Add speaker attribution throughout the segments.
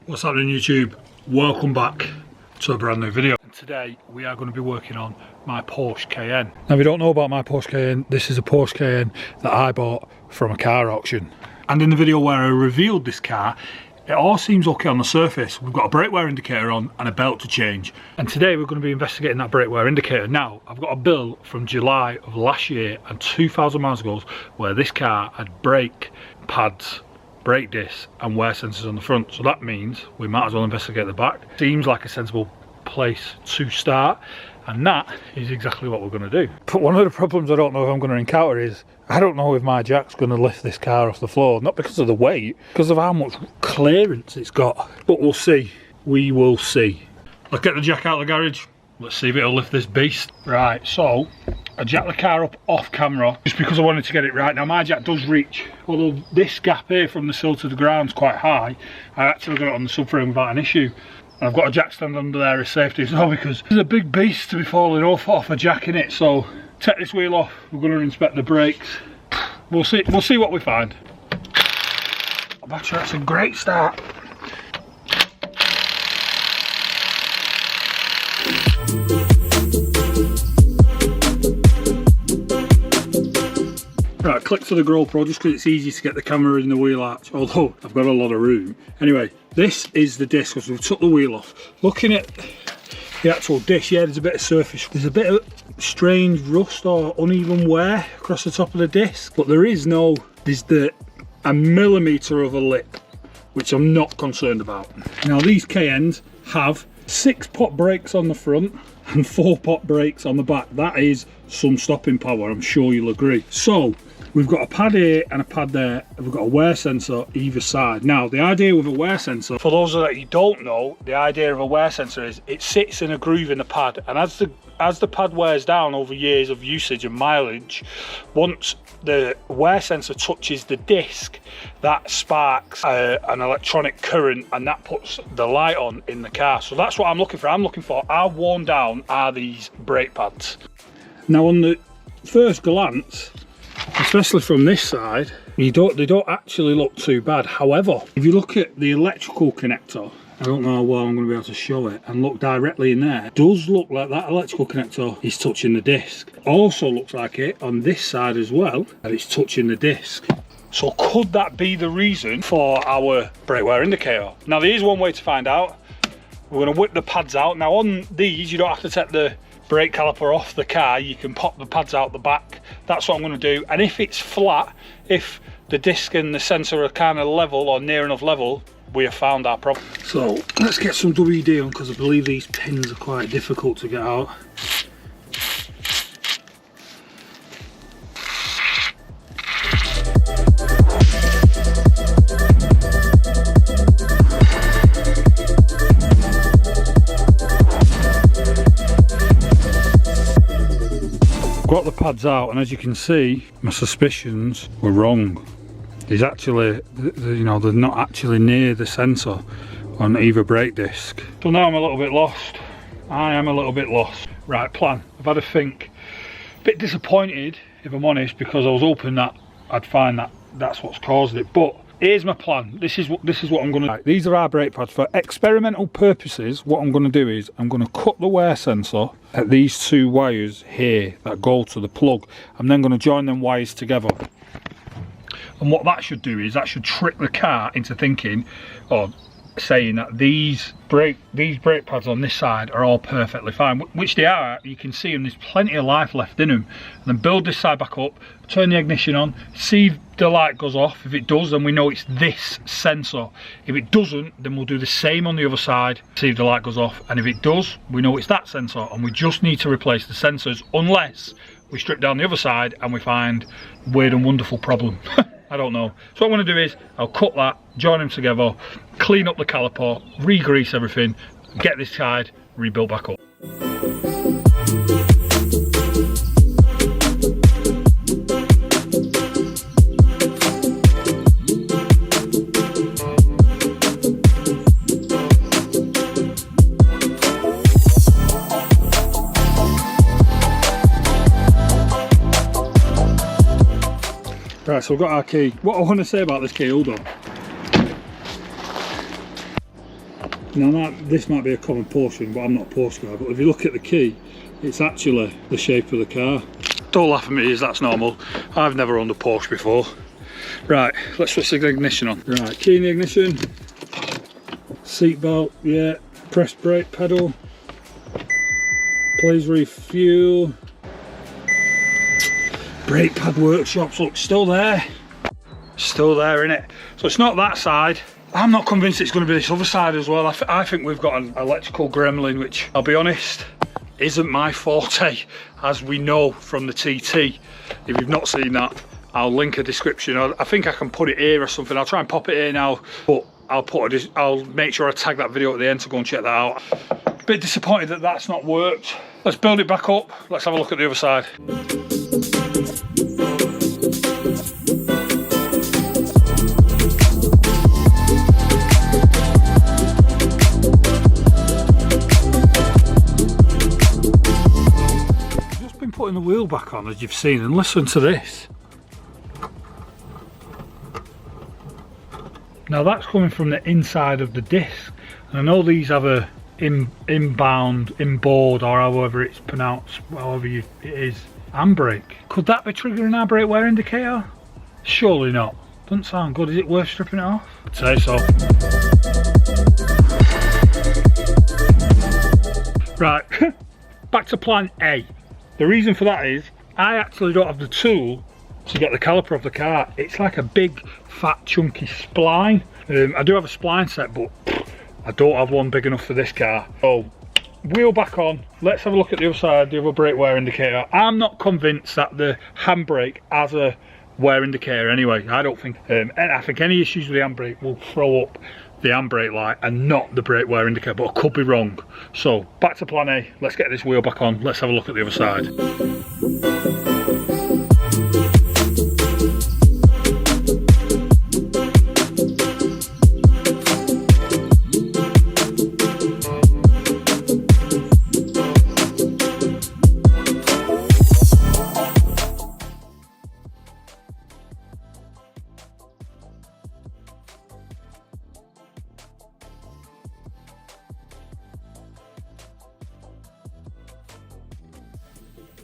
Speaker 1: What's happening YouTube? Welcome back to a brand new video. And today we are going to be working on my Porsche Cayenne. Now if you don't know about my Porsche Cayenne, this is a Porsche Cayenne that I bought from a car auction. And in the video where I revealed this car, it all seems okay on the surface. We've got a brake wear indicator on and a belt to change. And today we're going to be investigating that brake wear indicator. Now, I've got a bill from July of last year and 2,000 miles ago where this car had brake pads, brake discs and wear sensors on the front. So that means we might as well investigate the back. Seems like a sensible place to start. And that is exactly what we're going to do. But one of the problems I don't know if I'm going to encounter is I don't know if my jack's going to lift this car off the floor. Not because of the weight, because of how much clearance it's got. But we'll see. We will see. Let's get the jack out of the garage. Let's see if it'll lift this beast. Right, so I jacked the car up off camera just because I wanted to get it right. Now my jack does reach, although this gap here from the sill to the ground is quite high, I actually got it on the subframe without an issue. And I've got a jack stand under there as safety as well because there's a big beast to be falling off a jack in it. So take this wheel off, we're going to inspect the brakes. We'll see what we find. That's a great start. Right, click to the GoPro just because it's easy to get the camera in the wheel arch, although I've got a lot of room. Anyway, this is the disc because we've took the wheel off. Looking at the actual disc, yeah, there's a bit of surface. There's a bit of strange rust or uneven wear across the top of the disc, but there's a millimetre of a lip, which I'm not concerned about. Now these Cayennes have 6-pot brakes on the front and 4-pot brakes on the back. That is some stopping power, I'm sure you'll agree. So we've got a pad here and a pad there, and we've got a wear sensor either side. Now the idea with a wear sensor, for those that you don't know, the idea of a wear sensor is it sits in a groove in the pad, and as the pad wears down over years of usage and mileage, once the wear sensor touches the disc, that sparks an electronic current, and that puts the light on in the car. So that's what I'm looking for. How worn down are these brake pads? Now on the first glance, especially from this side, they don't actually look too bad. However, if you look at the electrical connector, I don't know how well I'm going to be able to show it, and look directly in there, it does look like that electrical connector is touching the disc. Also looks like it on this side as well, that it's touching the disc. So could that be the reason for our brake wear indicator? Now there is one way to find out. We're going to whip the pads out. Now on these, you don't have to take the brake caliper off the car, you can pop the pads out the back. That's what I'm going to do. And if it's flat, if the disc and the sensor are kind of level or near enough level, we have found our problem. So let's get some WD on because I believe these pins are quite difficult to get out. Got the pads out, and as you can see, my suspicions were wrong. There's actually, you know, they're not actually near the sensor on either brake disc. So now I'm a little bit lost. I am a little bit lost. Right, plan. I've had a think. A bit disappointed, if I'm honest, because I was hoping that I'd find that that's what's caused it. But here's my plan. This is what I'm going to do. These are our brake pads. For experimental purposes, what I'm going to do is I'm going to cut the wear sensor at these 2 wires here that go to the plug. I'm then going to join them wires together. And what that should do is that should trick the car into thinking or saying that these brake pads on this side are all perfectly fine, which they are. You can see them, there's plenty of life left in them. And then build this side back up, turn the ignition on, see if the light goes off. If it does, then we know it's this sensor. If it doesn't, then we'll do the same on the other side, see if the light goes off. And if it does, we know it's that sensor, and we just need to replace the sensors, unless we strip down the other side and we find weird and wonderful problem. I don't know. So what I'm going to do is I'll cut that, join them together, clean up the caliper, re-grease everything, get this side rebuilt back up. Right, so we've got our key. What I want to say about this key, hold on. Now this might be a common Porsche, but I'm not a Porsche guy, but if you look at the key, it's actually the shape of the car. Don't laugh at me, that's normal. I've never owned a Porsche before. Right, let's switch the ignition on. Right, key in the ignition. Seat belt, yeah. Press brake pedal. Please refuel. Brake pad workshops, look, still there. Still there, innit? So it's not that side. I'm not convinced it's going to be this other side as well. I think we've got an electrical gremlin, which, I'll be honest, isn't my forte, as we know from the TT. If you've not seen that, I'll link a description. I think I can put it here or something. I'll try and pop it here now, but I'll make sure I tag that video at the end to go and check that out. A bit disappointed that that's not worked. Let's build it back up. Let's have a look at the other side. Just been putting the wheel back on, as you've seen, and listen to this. Now that's coming from the inside of the disc, and I know these have a inboard, or however it's pronounced, it is, handbrake. Could that be triggering our brake wear indicator? Surely not. Doesn't sound good. Is it worth stripping it off? I'd say so. Right, back to plan A. The reason for that is I actually don't have the tool to get the caliper of the car. It's like a big fat chunky spline. I do have a spline set, but I don't have one big enough for this car. So wheel back on, let's have a look at the other side, the other brake wear indicator. I'm not convinced that the handbrake has a wear indicator anyway. I don't think, and I think any issues with the handbrake will throw up the handbrake light and not the brake wear indicator, but I could be wrong. So back to plan A, let's get this wheel back on, let's have a look at the other side.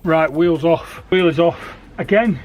Speaker 1: Right, wheels off, wheel is off. Again,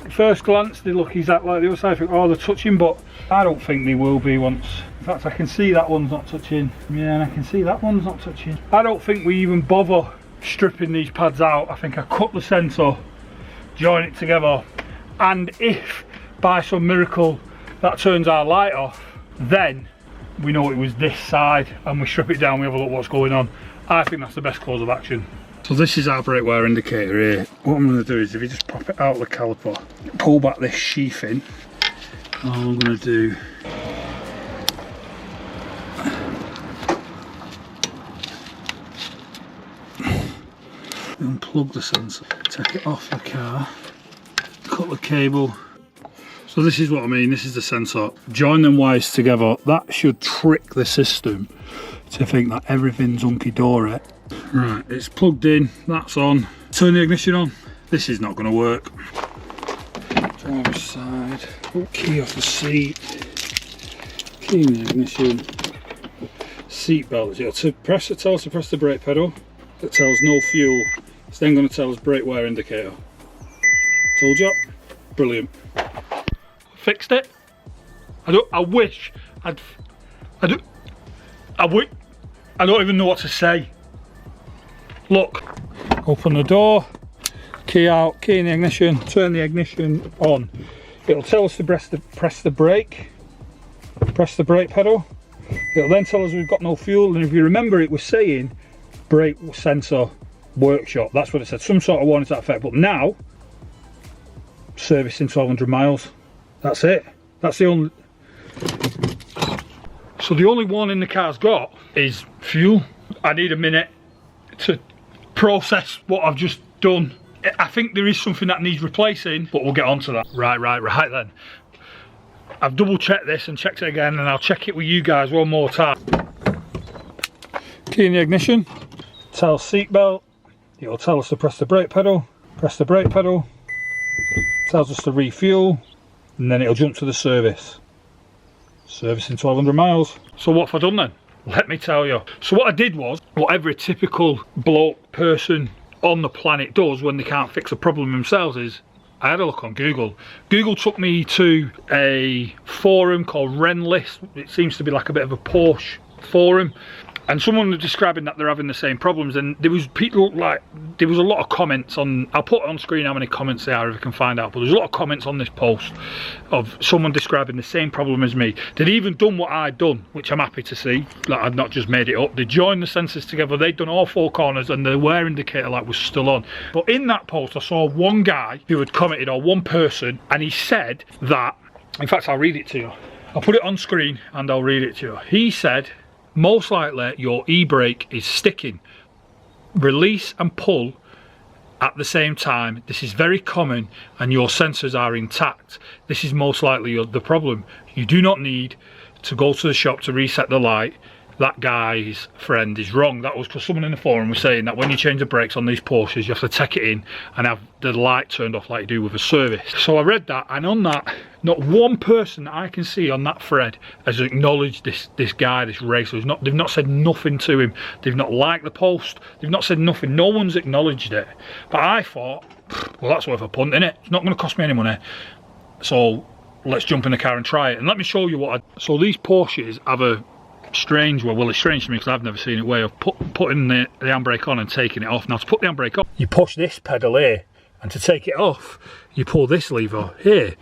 Speaker 1: first glance they look exactly like the other side. I think, oh, they're touching, but I don't think they will be once. In fact, I can see that one's not touching. Yeah, and I can see that one's not touching. I don't think we even bother stripping these pads out. I think I cut the sensor, join it together, and if by some miracle that turns our light off, then we know it was this side and we strip it down, we have a look what's going on. I think that's the best course of action. So this is our brake wear indicator here. What I'm going to do is, if you just pop it out of the caliper, pull back this sheathing, all I'm going to do unplug the sensor, take it off the car, cut the cable. So this is what I mean, this is the sensor. Join them wires together, that should trick the system to think that everything's hunky-dory. Right, it's plugged in, that's on. Turn the ignition on. This is not going to work. Driver's side, key off the seat, key in the ignition, seat belt. It'll tell us to press the brake pedal. It tells no fuel. It's then going to tell us brake wear indicator. Told you, brilliant. Fixed it. I don't even know what to say. Look, open the door, key out, key in the ignition, turn the ignition on. It'll tell us to press the brake pedal. It'll then tell us we've got no fuel, and if you remember, it was saying brake sensor workshop. That's what it said, some sort of warning to that effect. But now, servicing 1200 miles. That's it. That's the only. So the only warning the car's got is fuel. I need a minute to process what I've just done. I think there is something that needs replacing, but we'll get onto that. Right then. I've double checked this and checked it again, and I'll check it with you guys one more time. Key in the ignition, tell seat belt, it'll tell us to press the brake pedal, tells us to refuel, and then it'll jump to the service. Servicing 1200 miles. So what have I done then? let me tell you. So what I did was, what every typical bloke person on the planet does when they can't fix a problem themselves is, I had a look on Google. Google took me to a forum called Renlist. It seems to be like a bit of a Porsche forum. And someone was describing that they're having the same problems, and there was people like, there was a lot of comments on, I'll put on screen how many comments there are if I can find out, but there's a lot of comments on this post of someone describing the same problem as me. They'd even done what I'd done, which I'm happy to see, like I'd not just made it up. They joined the sensors together, they'd done all 4 corners, and the wear indicator light was still on. But in that post I saw one guy who had commented, or one person, and he said that, in fact I'll read it to you. I'll put it on screen and I'll read it to you. He said, most likely your e-brake is sticking. Release and pull at the same time. This is very common and your sensors are intact. This is most likely the problem. You do not need to go to the shop to reset the light. That guy's friend is wrong. That was because someone in the forum was saying that when you change the brakes on these Porsches, you have to take it in and have the light turned off like you do with a service. So I read that, and on that, not one person that I can see on that thread has acknowledged this guy, this racer. They've not said nothing to him. They've not liked the post. They've not said nothing. No one's acknowledged it. But I thought, well, that's worth a punt, innit? It's not going to cost me any money. So let's jump in the car and try it. And let me show you what so these Porsches have a strange, well it's strange to me because I've never seen it, way of putting the handbrake on and taking it off. Now to put the handbrake on, you push this pedal here, and to take it off you pull this lever here.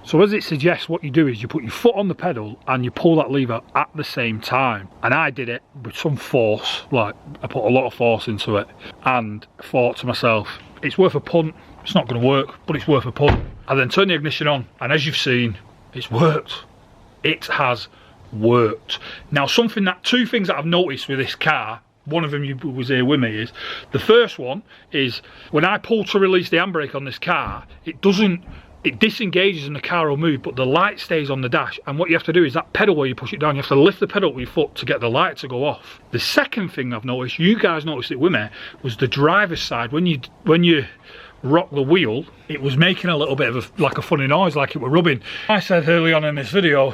Speaker 1: So as it suggests, what you do is you put your foot on the pedal and you pull that lever at the same time. And I did it with some force, like I put a lot of force into it, and thought to myself, it's worth a punt. It's not going to work, but it's worth a punt. I then turned the ignition on, and as you've seen, it's worked. It has worked. Now two things that I've noticed with this car, one of them you was here with me, is the first one is when I pull to release the handbrake on this car, it disengages and the car will move, but the light stays on the dash. And what you have to do is that pedal where you push it down, you have to lift the pedal with your foot to get the light to go off. The second thing I've noticed, you guys noticed it with me, was the driver's side. When you rock the wheel, it was making a little bit of like a funny noise, like it were rubbing. I said early on in this video,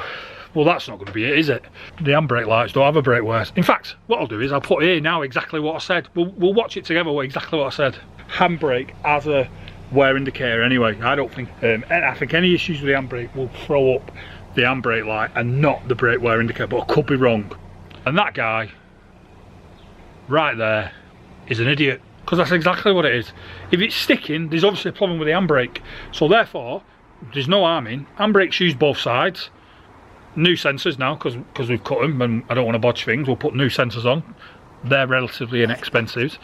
Speaker 1: well, that's not going to be it, is it? The handbrake lights don't have a brake wear. In fact, what I'll do is I'll put here now exactly what I said. We'll watch it together, exactly what I said. Handbrake as a wear indicator anyway. I don't think, I think any issues with the handbrake will throw up the handbrake light and not the brake wear indicator, but I could be wrong. And that guy, right there, is an idiot. Because that's exactly what it is. If it's sticking, there's obviously a problem with the handbrake. So therefore, there's no harm in. Handbrake shoes both sides. New sensors now, because we've cut them and I don't want to bodge things, we'll put new sensors on. They're relatively inexpensive,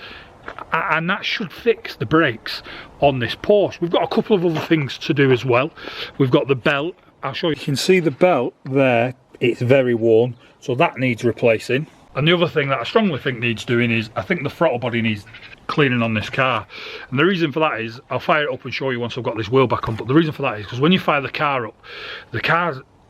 Speaker 1: and that should fix the brakes on this Porsche. We've got a couple of other things to do as well. We've got the belt. I'll show you. You can see the belt there, it's very worn, so that needs replacing. And the other thing that I strongly think needs doing is, I think the throttle body needs cleaning on this car. And the reason for that is, I'll fire it up and show you once I've got this wheel back on, but the reason for that is because when you fire the car up,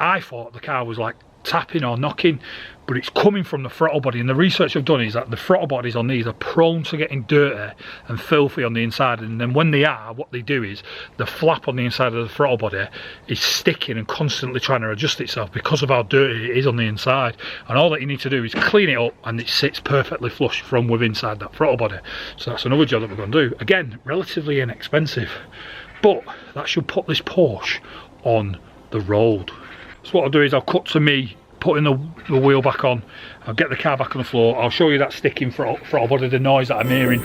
Speaker 1: I thought the car was like tapping or knocking, but it's coming from the throttle body. And the research I've done is that the throttle bodies on these are prone to getting dirty and filthy on the inside, and then when they are, what they do is the flap on the inside of the throttle body is sticking and constantly trying to adjust itself because of how dirty it is on the inside. And all that you need to do is clean it up, and it sits perfectly flush from within inside that throttle body. So that's another job that we're going to do. Again, relatively inexpensive, but that should put this Porsche on the road. So what I'll do is I'll cut to me putting the wheel back on. I'll get the car back on the floor. I'll show you that sticking throttle body, the noise that I'm hearing.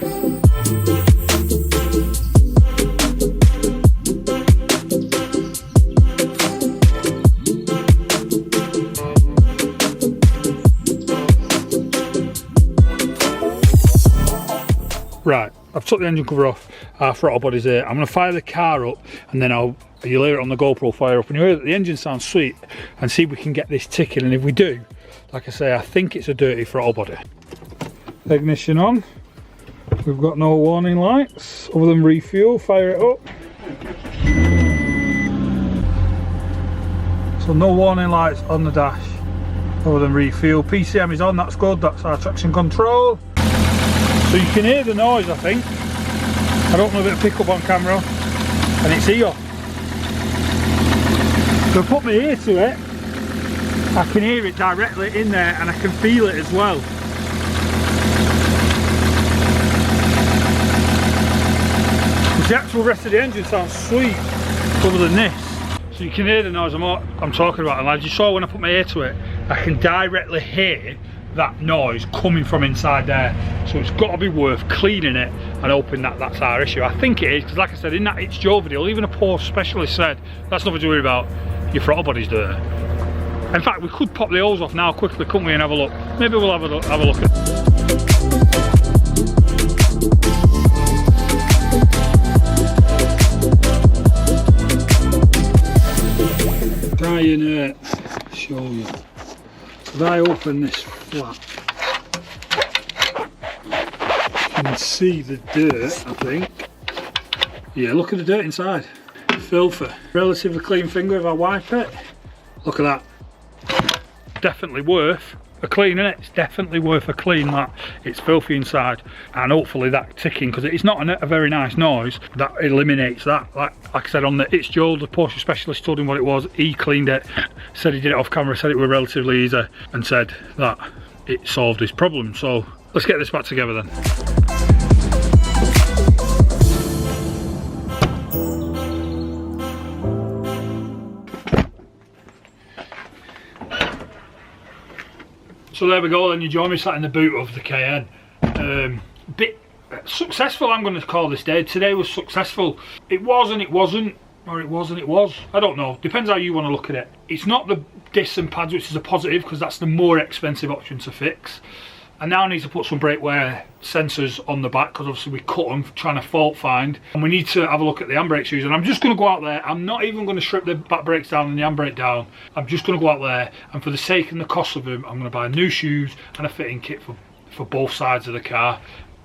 Speaker 1: Right, I've took the engine cover off, our throttle body's here. I'm going to fire the car up, and then you'll hear it on the GoPro fire up, and you'll hear that the engine sounds sweet, and see if we can get this ticking. And if we do, like I say, I think it's a dirty throttle body. Ignition on. We've got no warning lights other than refuel. Fire it up. So no warning lights on the dash other than refuel. PCM is on, that's good, that's our traction control. So you can hear the noise, I think. I don't know if it'll pick up on camera, and it's here. So put my ear to it, I can hear it directly in there and I can feel it as well. The actual rest of the engine sounds sweet other than this. So you can hear the noise I'm talking about, and as you saw when I put my ear to it, I can directly hear that noise coming from inside there. So it's got to be worth cleaning it and hoping that that's our issue. I think it is, because like I said in that It's Joe video, even a Porsche specialist said that's nothing to worry about, your throttle body's dirty. In fact, we could pop the hose off now quickly, couldn't we, and have a look. Maybe we'll have a look at it. Try and show you. If I open this flap, you can see the dirt, I think. Yeah, look at the dirt inside. Filthy. Relatively clean finger if I wipe it. Look at that. Definitely worth a clean, innit? It's definitely worth a clean, that. It's filthy inside, and hopefully that ticking, because it's not a very nice noise, that eliminates that. Like I said on the It's Joel, the Porsche specialist told him what it was, he cleaned it, said he did it off camera, said it was relatively easy, and said that it solved his problem. So let's get this back together then. So there we go then, you join me sat in the boot of the Cayenne. Bit successful, I'm going to call this day. Today was successful. It was and it wasn't, or it was and it was. I don't know, depends how you want to look at it. It's not the discs and pads which is a positive, because that's the more expensive option to fix. I now need to put some brake wear sensors on the back, because obviously we cut them trying to fault find, and we need to have a look at the handbrake shoes. And I'm just going to go out there, I'm not even going to strip the back brakes down and the handbrake down. I'm just going to go out there, and for the sake and the cost of them, I'm going to buy new shoes and a fitting kit for both sides of the car,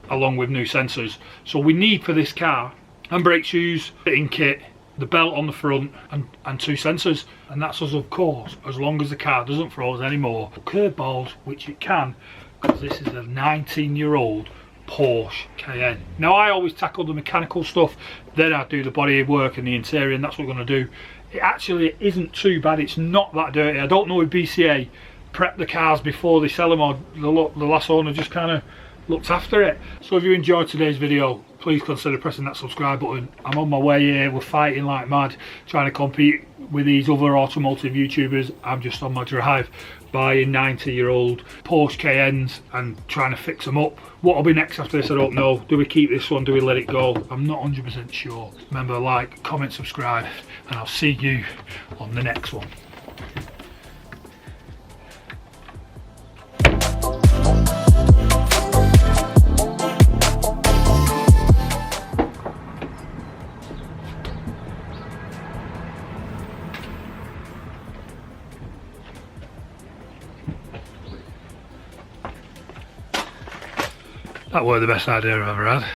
Speaker 1: along with new sensors. So we need for this car handbrake shoes, fitting kit, the belt on the front, and two sensors. And that's us, of course, as long as the car doesn't throw us any more curveballs, which it can, because this is a 19-year-old Porsche Cayenne. Now I always tackle the mechanical stuff, then I do the body work and the interior, and that's what we're going to do. It actually isn't too bad, it's not that dirty. I don't know if BCA prep the cars before they sell them, or the last owner just kind of looked after it. So if you enjoyed today's video, please consider pressing that subscribe button. I'm on my way here, we're fighting like mad, trying to compete with these other automotive YouTubers. I'm just on my drive, buying 90-year-old Porsche Cayennes and trying to fix them up. What will be next after this, I don't know. Do we keep this one, do we let it go? I'm not 100% sure. Remember, like, comment, subscribe, and I'll see you on the next one. That were the best idea I've ever had.